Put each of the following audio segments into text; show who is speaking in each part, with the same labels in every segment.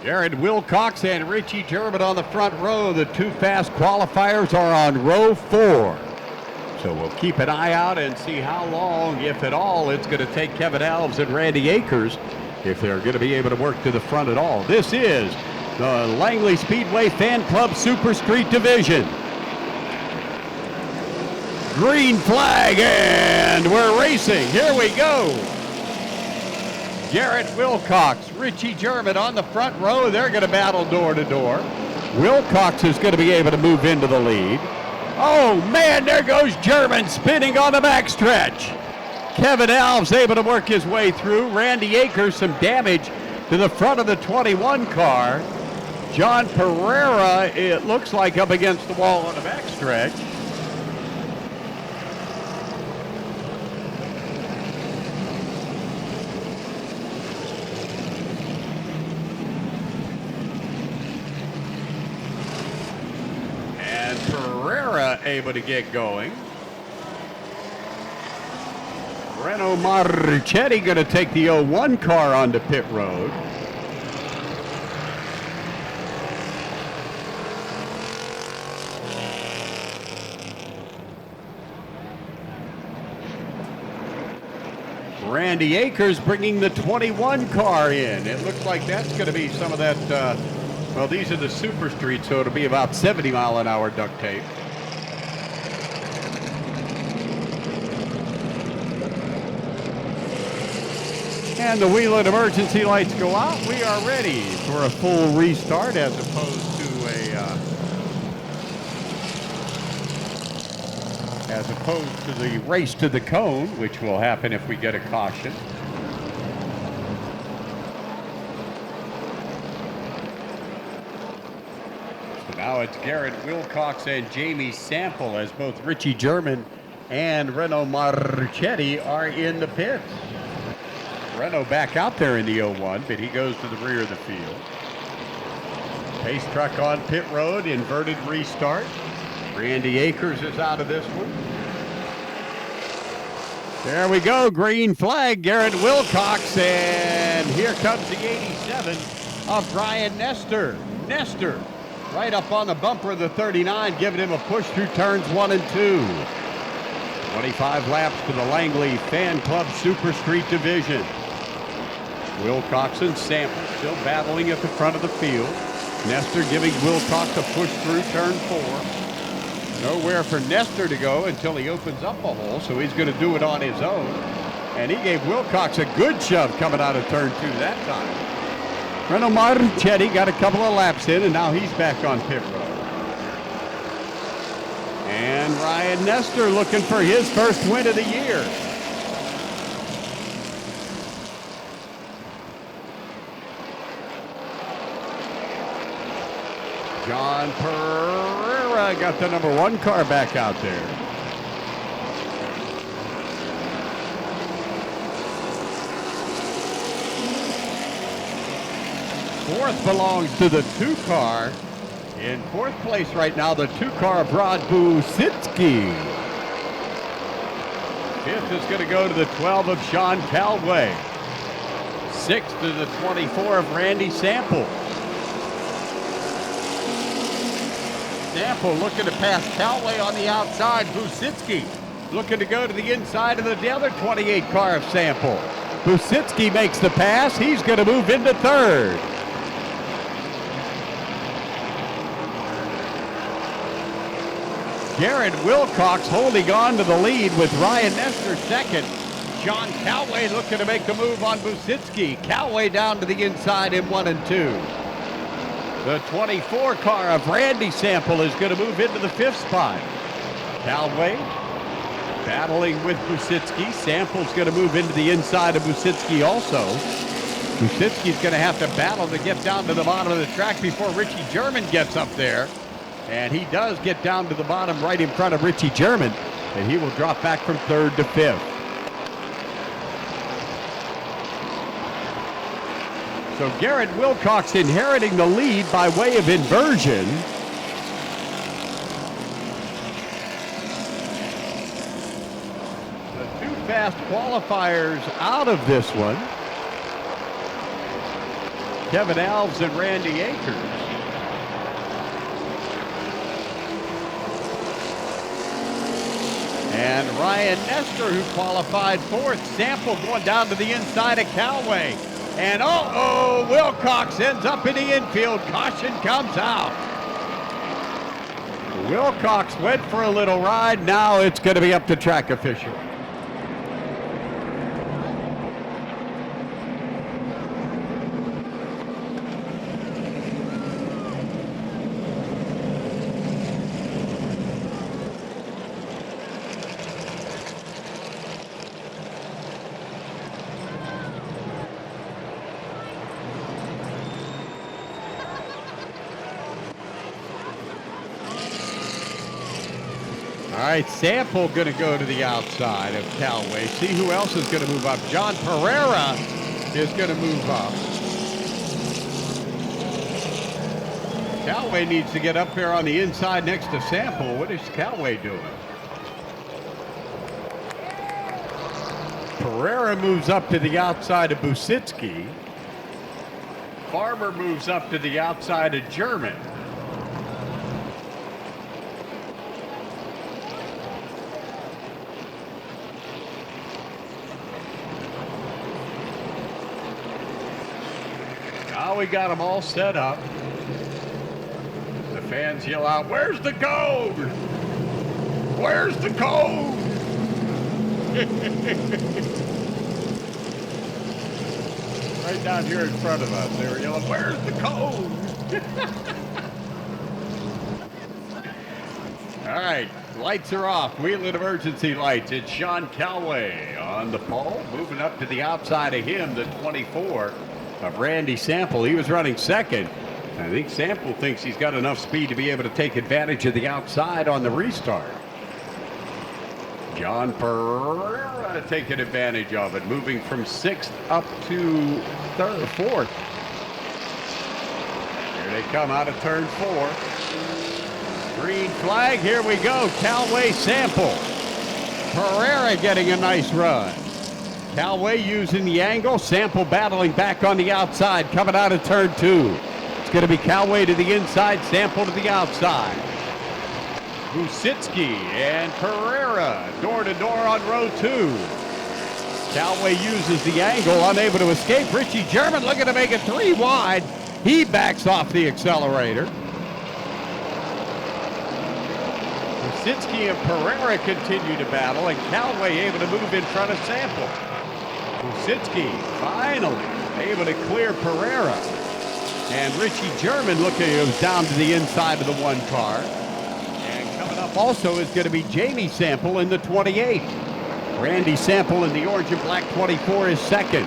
Speaker 1: Jared Wilcox and Richie German on the front row. The two fast qualifiers are on row 4. So we'll keep an eye out and see how long, if at all, it's going to take Kevin Alves and Randy Akers if they're going to be able to work to the front at all. This is the Langley Speedway Fan Club Super Street Division. Green flag, and we're racing. Here we go. Garrett Wilcox, Richie German on the front row. They're going to battle door to door. Wilcox is going to be able to move into the lead. Oh, man, there goes German spinning on the backstretch. Kevin Alves able to work his way through. Randy Akers, some damage to the front of the 21 car. John Pereira, it looks like up against the wall on the backstretch. Pereira able to get going. Reno Marchetti going to take the 01 car onto pit road. Randy Akers bringing the 21 car in. It looks like that's going to be some of that well, these are the super streets, so it'll be about 70 mile an hour duct tape. And the Wheeling emergency lights go out. We are ready for a full restart as opposed to the race to the cone, which will happen if we get a caution. Now it's Garrett Wilcox and Jamie Sample as both Richie German and Reno Marchetti are in the pits. Reno back out there in the 01, but he goes to the rear of the field. Pace truck on pit road, inverted restart. Randy Akers is out of this one. There we go, green flag, Garrett Wilcox, and here comes the 87 of Brian Nestor. Nestor right up on the bumper of the 39, giving him a push through turns 1 and 2. 25 laps to the Langley Fan Club Super Street Division. Wilcox and Sample still battling at the front of the field. Nestor giving Wilcox a push through turn 4. Nowhere for Nestor to go until he opens up a hole, so he's going to do it on his own. And he gave Wilcox a good shove coming out of turn 2 that time. Reno Marchetti got a couple of laps in, and now he's back on pit road. And Ryan Nestor looking for his first win of the year. John Pereira got the number 1 car back out there. Fourth belongs to the 2 car. In 4th place right now, the 2 car of Rod Busitsky. 5th is going to go to the 12 of Sean Calway. 6th to the 24 of Randy Sample. Sample looking to pass Calway on the outside. Busitsky looking to go to the inside of the other 28 car of Sample. Busitsky makes the pass. He's going to move into 3rd. Garrett Wilcox holding on to the lead with Ryan Nestor 2nd. John Calway looking to make the move on Busitsky. Calway down to the inside in 1 and 2. The 24 car of Randy Sample is going to move into the 5th spot. Calway battling with Busitsky. Sample's going to move into the inside of Busitsky also. Busitsky's going to have to battle to get down to the bottom of the track before Richie German gets up there. And he does get down to the bottom right in front of Richie German. And he will drop back from 3rd to 5th. So Garrett Wilcox inheriting the lead by way of inversion. The 2 fast qualifiers out of this one. Kevin Alves and Randy Akers. And Ryan Nestor, who qualified fourth. Sample going down to the inside of Callaway. And Wilcox ends up in the infield. Caution comes out. Wilcox went for a little ride. Now it's going to be up to track official. All right, Sample going to go to the outside of Callaway. See who else is going to move up. John Pereira is going to move up. Callaway needs to get up there on the inside next to Sample. What is Callaway doing? Pereira moves up to the outside of Busitsky. Farmer moves up to the outside of German. Now we got them all set up. The fans yell out, "Where's the code? Where's the code?" Right down here in front of us, they were yelling, "Where's the code?" All right, lights are off. Wheeling emergency lights. It's Sean Callaway on the pole, moving up to the outside of him, the 24 of Randy Sample. He was running second. I think Sample thinks he's got enough speed to be able to take advantage of the outside on the restart. John Pereira taking advantage of it, moving from sixth up to fourth. Here they come out of turn 4. Green flag, here we go. Callaway, Sample. Pereira getting a nice run. Callaway using the angle. Sample battling back on the outside, coming out of turn 2. It's going to be Callaway to the inside, Sample to the outside. Busitsky and Pereira door to door on row 2. Callaway uses the angle, unable to escape. Richie German looking to make it 3 wide. He backs off the accelerator. Busitsky and Pereira continue to battle, and Callaway able to move in front of Sample. Busitsky finally able to clear Pereira. And Richie German looking down to the inside of the 1 car. And coming up also is going to be Jamie Sample in the 28. Randy Sample in the orange and black 24 is second.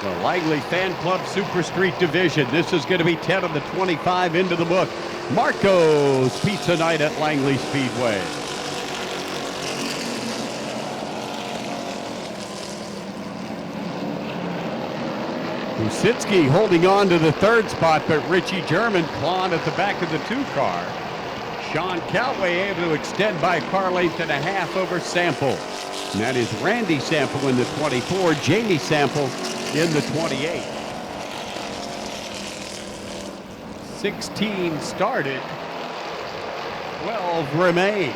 Speaker 1: The Langley Fan Club Super Street Division. This is going to be 10 of the 25 into the book. Marco's Pizza Night at Langley Speedway. Busitsky holding on to the 3rd spot, but Richie German clawing at the back of the 2 car. Sean Callaway able to extend by a car length and a half over Sample. And that is Randy Sample in the 24, Jamie Sample in the 28. 16 started, 12 remain.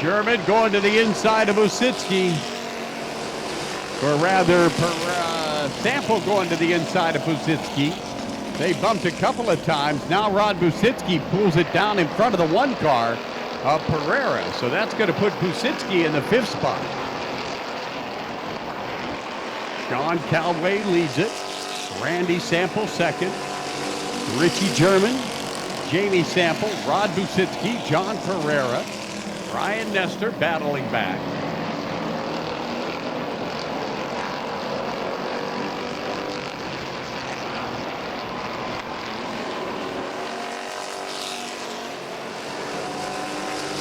Speaker 1: German going to the inside of Busitsky. Or rather, Sample going to the inside of Busitsky. They bumped a couple of times. Now Rod Busitsky pulls it down in front of the 1 car of Pereira. So that's going to put Busitsky in the 5th spot. Sean Callaway leads it. Randy Sample second. Richie German, Jamie Sample, Rod Busitsky, John Pereira, Ryan Nestor battling back.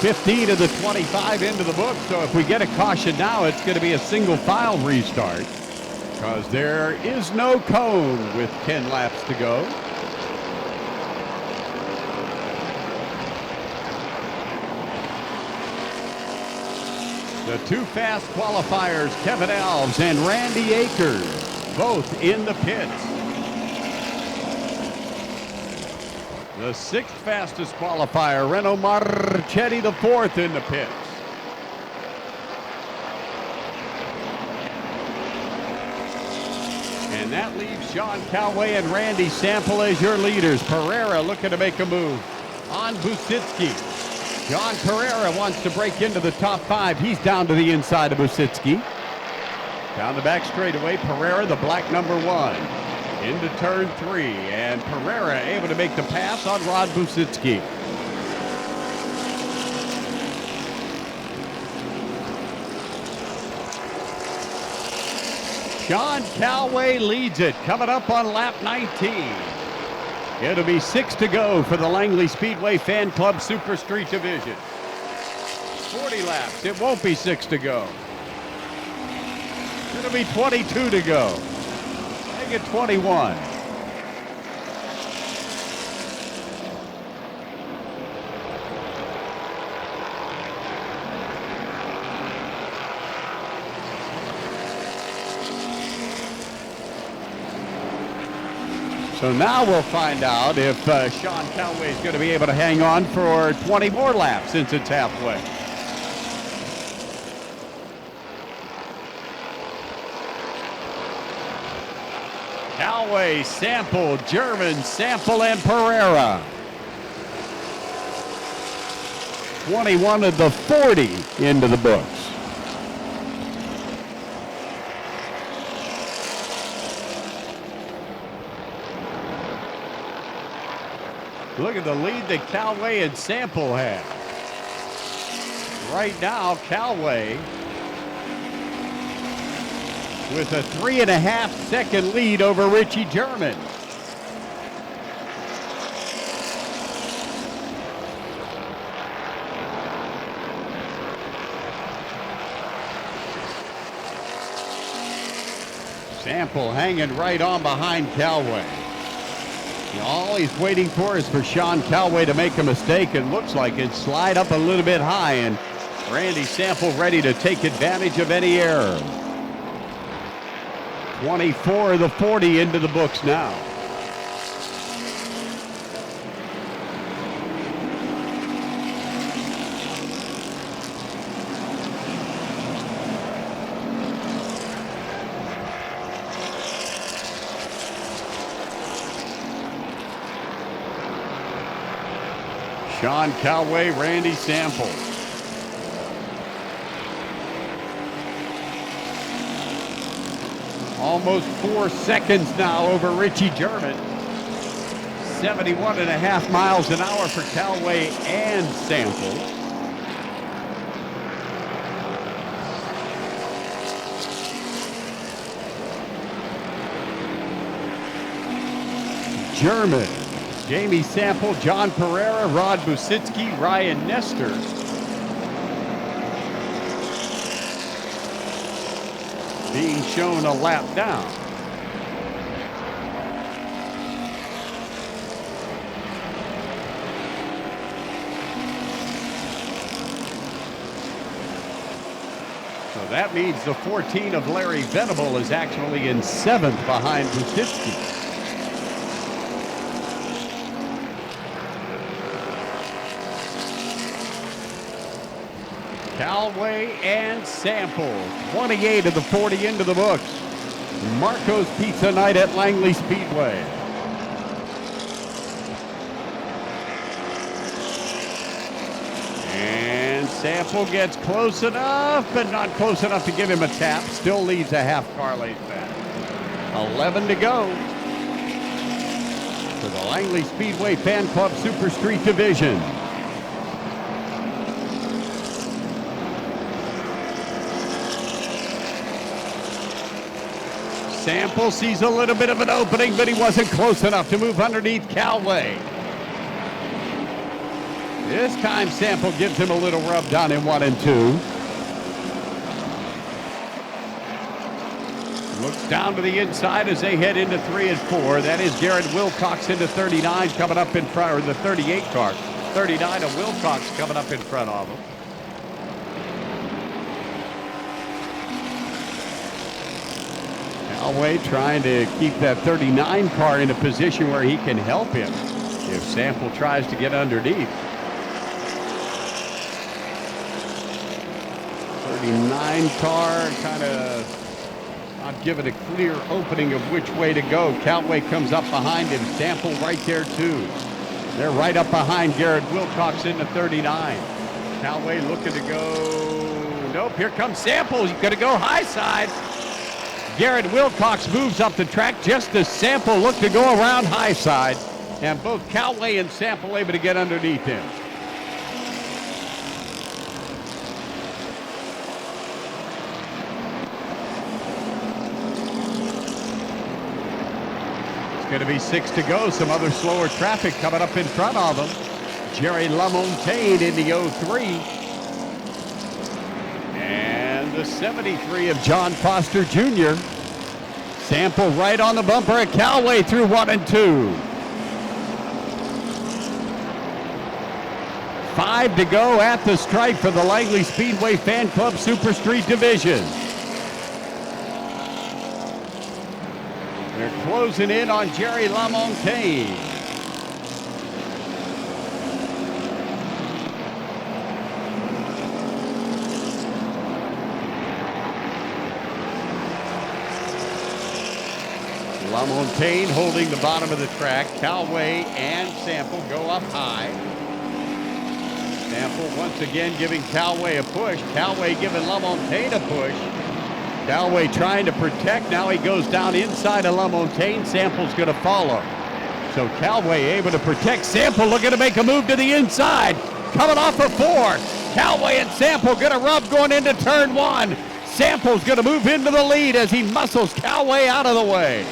Speaker 1: $15 of the 25 into the book, so if we get a caution now, it's going to be a single file restart because there is no cone with 10 laps to go. The two fast qualifiers, Kevin Alves and Randy Akers, both in the pits. The sixth fastest qualifier, Reno Marchetti, the fourth in the pits. And that leaves Sean Calway and Randy Sample as your leaders. Pereira looking to make a move on Busitsky. John Pereira wants to break into the top five. He's down to the inside of Busitsky. Down the back straightaway, Pereira, the black number one. Into turn three, and Pereira able to make the pass on Rod Busitsky. Sean Calway leads it, coming up on lap 19. It'll be 6 to go for the Langley Speedway Fan Club Super Street Division. 40 laps, it won't be 6 to go. It'll be 22 to go. Make it 21. So now we'll find out if Sean Calway is going to be able to hang on for 20 more laps since it's halfway. Calway, Sample, German, Sample, and Pereira. 21 of the 40 into the books. Look at the lead that Calway and Sample have. Right now, Calway with a 3.5-second lead over Richie German. Sample hanging right on behind Calway. All he's waiting for is for Sean Calway to make a mistake, and looks like it slide up a little bit high, and Randy Sample ready to take advantage of any error. 24 of the 40 into the books now. Sean Calway, Randy Sample. Almost 4 seconds now over Richie German. 71.5 miles an hour for Calway and Sample. German, Jamie Sample, John Pereira, Rod Busitsky, Ryan Nestor. Being shown a lap down. So that means the 14 of Larry Venable is actually in 7th behind Busitsky. Calway and Sample, 28 of the 40 into the books. Marco's Pizza Night at Langley Speedway. And Sample gets close enough, but not close enough to give him a tap. Still leaves a half car length back. 11 to go for the Langley Speedway Fan Club Super Street Division. Sample sees a little bit of an opening, but he wasn't close enough to move underneath Calway. This time Sample gives him a little rub down in 1 and 2. Looks down to the inside as they head into 3 and 4. That is Garrett Wilcox into 39 coming up in front, or the 38 car. 39 of Wilcox coming up in front of him. Callaway trying to keep that 39 car in a position where he can help him if Sample tries to get underneath. 39 car kind of not giving a clear opening of which way to go. Callaway comes up behind him. Sample right there too. They're right up behind Garrett Wilcox in the 39. Callaway looking to go. Nope, here comes Sample. He's going to go high side. Garrett Wilcox moves up the track just as Sample looked to go around high side. And both Callaway and Sample able to get underneath him. Going to be 6 to go. Some other slower traffic coming up in front of them. Jerry LaMontagne in the 03. And the 73 of John Foster Jr. Sample right on the bumper at Callaway through 1 and 2. 5 to go at the stripe for the Langley Speedway Fan Club Super Street Division. They're closing in on Jerry LaMontagne. LaMontagne holding the bottom of the track. Callaway and Sample go up high. Sample once again giving Callaway a push. Callaway giving LaMontagne a push. Callaway trying to protect. Now he goes down inside of LaMontagne. Sample's going to follow. So Callaway able to protect. Sample looking to make a move to the inside. Coming off of 4. Callaway and Sample going to rub going into turn 1. Sample's going to move into the lead as he muscles Callaway out of the way.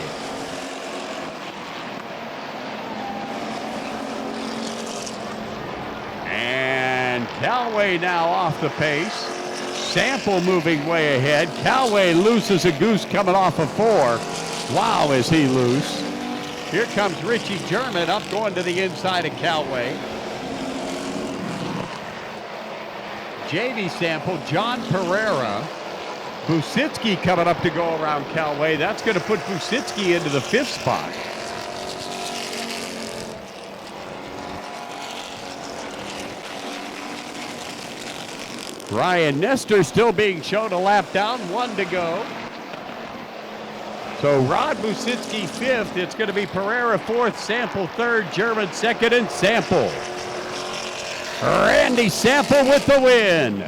Speaker 1: And Callaway now off the pace. Sample moving way ahead. Callaway loose as a goose coming off of 4. Wow, is he loose. Here comes Richie German up going to the inside of Callaway. J.D. Sample, John Pereira. Busitsky coming up to go around Callaway. That's going to put Busitsky into the 5th spot. Brian Nestor still being shown a lap down, 1 to go. So Rod Busitsky 5th. It's going to be Pereira 4th, Sample 3rd, German 2nd, and Sample. Randy Sample with the win.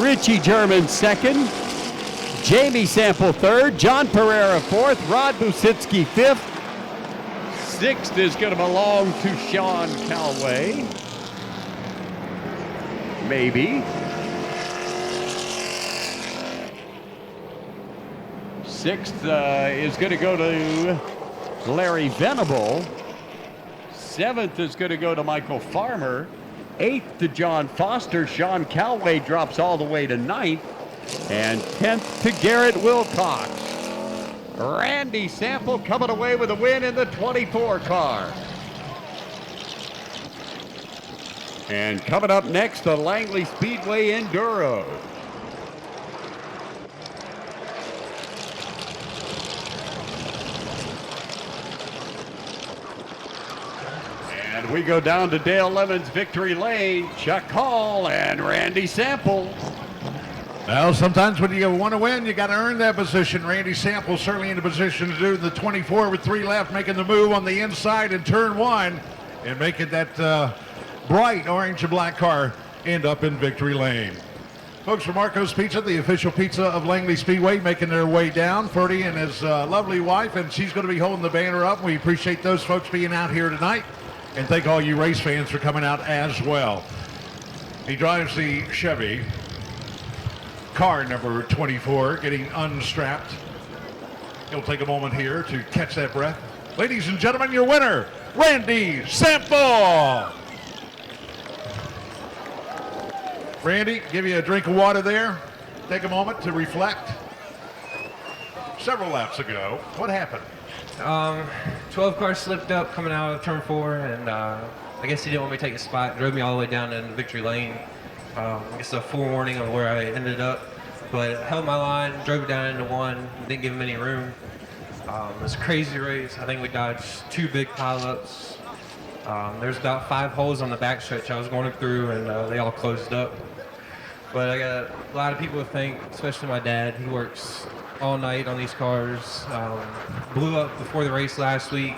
Speaker 1: Richie German 2nd, Jamie Sample 3rd, John Pereira 4th, Rod Busitsky 5th. 6th is going to belong to Sean Callaway. Maybe. 6th is going to go to Larry Venable. 7th is going to go to Michael Farmer. 8th to John Foster. Sean Callaway drops all the way to 9th. And 10th to Garrett Wilcox. Randy Sample coming away with a win in the 24 car. And coming up next, the Langley Speedway Enduro. And we go down to Dale Lemon's Victory Lane. Chuck Hall and Randy Sample.
Speaker 2: Well, sometimes when you want to win, you got to earn that position. Randy Sample certainly in a position to do the 24 with 3 left, making the move on the inside in turn 1 and making that bright orange and black car end up in Victory Lane. Folks from Marco's Pizza, the official pizza of Langley Speedway, making their way down. Ferdy and his lovely wife, and she's going to be holding the banner up. We appreciate those folks being out here tonight, and thank all you race fans for coming out as well. He drives the Chevy, car number 24, getting unstrapped. He'll take a moment here to catch that breath. Ladies and gentlemen, your winner, Randy Sample. Randy, give you a drink of water there. Take a moment to reflect. Several laps ago, what happened?
Speaker 3: 12 car slipped up coming out of turn 4, and I guess he didn't want me to take a spot. Drove me all the way down in Victory Lane. I guess a forewarning of where I ended up. but held my line, drove it down into one, didn't give him any room. It was a crazy race. I think we dodged 2 big pileups. There's about 5 holes on the backstretch I was going through, and they all closed up. But I got a lot of people to thank, especially my dad. He works all night on these cars. Blew up before the race last week.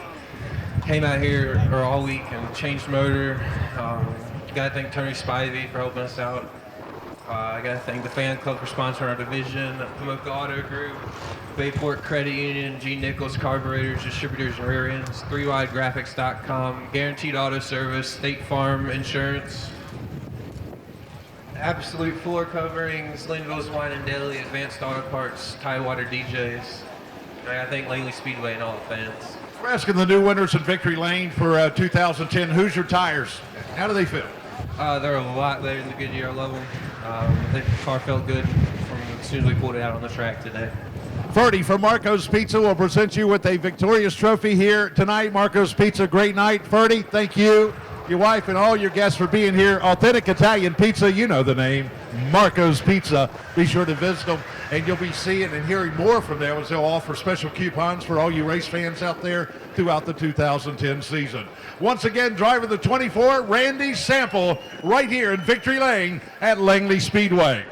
Speaker 3: Came out here all week and changed motor. Got to thank Tony Spivey for helping us out. I got to thank the fan club for sponsoring our division, Pamoka Auto Group, Bayport Credit Union, G. Nichols Carburetors, Distributors and Rear Ends, 3widegraphics.com, Guaranteed Auto Service, State Farm Insurance, Absolute Floor Coverings, Linville's Wine and Deli, Advanced Auto Parts, Tidewater DJs. And I got to thank Langley Speedway and all the fans.
Speaker 2: We're asking the new winners in Victory Lane for 2010 Hoosier tires. How do they feel?
Speaker 3: They're a lot better than the Goodyear. I love them. The car felt good from as soon as we pulled it out on the track today.
Speaker 2: Ferdy from Marco's Pizza will present you with a victorious trophy here tonight. Marco's Pizza, great night. Ferdy, thank you, your wife, and all your guests for being here. Authentic Italian pizza, you know the name, Marco's Pizza. Be sure to visit them, and you'll be seeing and hearing more from them as they'll offer special coupons for all you race fans out there throughout the 2010 season. Once again, driver the 24, Randy Sample, right here in Victory Lane at Langley Speedway.